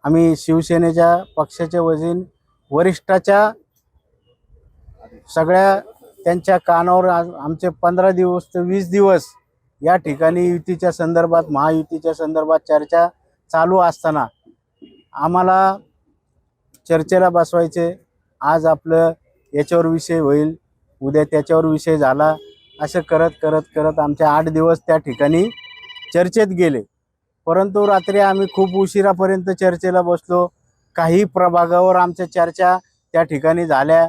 आम्ही शिवसेनेच्या पक्षाचे वरिष्ठाच्या सगळ्या त्यांच्या कानावर आमचे 15 दिवस ते 20 दिवस या ठिकाणी युतीच्या संदर्भात महायुतीच्या संदर्भात चर्चा चालू असताना आम्हाला चर्चेला बसवायचे। आज आपलं याच्यावर विषय होईल, उद्या त्याच्यावर विषय झाला, असं करत करत करत आमचे 8 दिवस त्या ठिकाणी चर्चेत गेले। परंतु रात्री आम्ही खूप उशिरापर्यंत चर्चेला बसलो। काही प्रभागावर आमच्या चर्चा त्या ठिकाणी झाल्या।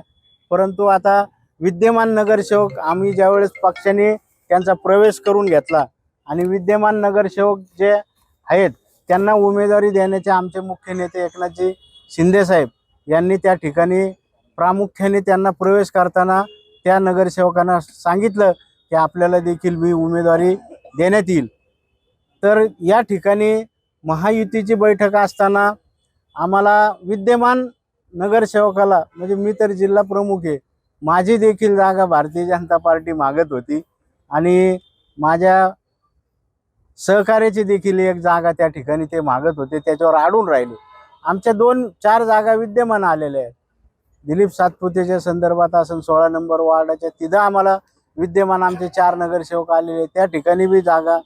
परंतु आता विद्यमान नगरसेवक आम्ही ज्यावेळेस पक्षाने त्यांचा प्रवेश करून घेतला आणि विद्यमान नगरसेवक जे आहेत त्यांना उमेदवारी देण्याचे आमचे मुख्य नेते एकनाथजी शिंदे साहेब यांनी त्या ठिकाणी प्रामुख्याने त्यांना प्रवेश करताना त्या नगरसेवकांना सांगितलं की आपल्याला देखील मी उमेदवारी देण्यात येईल। तर या ठिकाणी महायुतीची बैठक असताना आम्हाला विद्यमान नगरसेवकाला म्हणजे मी तर जिल्हा प्रमुख आहे, माझी देखील जागा भारतीय जनता पार्टी मागत होती आणि माझ्या सहकार्याची देखील एक जागा त्या ठिकाणी ते मागत होते, त्याच्यावर अडून राहिले। आमच्या 2-4 जागा विद्यमान आलेल्या आहेत। दिलीप सातपुतेच्या संदर्भात असून 16 नंबर वार्डाच्या तिथं आम्हाला विद्यमान आमचे 4 नगरसेवक आलेले, त्या ठिकाणी बी जागा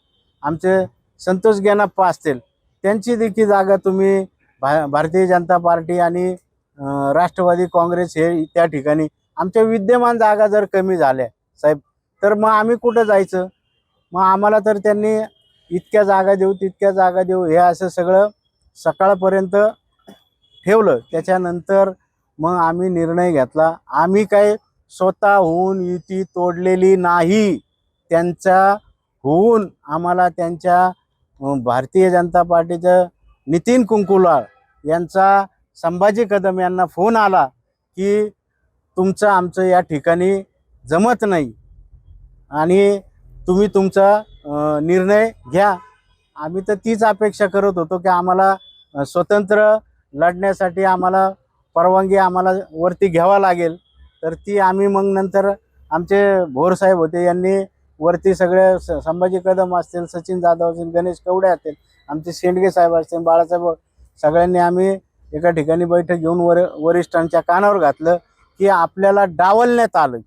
आमचे संतोष गेनाप्पा असतील त्यांची देखील जागा तुम्ही भारतीय जनता पार्टी आणि राष्ट्रवादी काँग्रेस हे त्या ठिकाणी आमच्या विद्यमान जागा जर कमी झाल्या साहेब तर मग आम्ही कुठं जायचं? मग आम्हाला तर त्यांनी इतक्या जागा देऊ तितक्या जागा देऊ हे असं सगळं सकाळपर्यंत ठेवलं। त्याच्यानंतर मग आम्ही निर्णय घेतला, आम्ही काय स्वतःहून युती तोडलेली नाही। त्यांचा होऊन आम्हाला त्यांच्या भारतीय जनता पार्टीचं नितीन कुंकुलाळ यांचा संभाजी कदम यांना फोन आला की तुमचं आमचं या ठिकाणी जमत नाही आणि तुम्ही तुमचा निर्णय घ्या। आम्ही तर तीच अपेक्षा करत होतो की आम्हाला स्वतंत्र लढण्यासाठी आम्हाला परवानगी आम्हाला वरती घ्यावा लागेल। तर ती आम्ही मग नंतर आमचे भोर साहेब होते यांनी वरती सगळे संभाजी कदम असतील, सचिन जाधव असतील, गणेश कवडे असतील, आमचे शेंडगे साहेब असतील, बाळासाहेब, सगळ्यांनी आम्ही एका ठिकाणी बैठक घेऊन वरिष्ठांच्या कानावर घातलं की आपल्याला डावलण्यात आलं।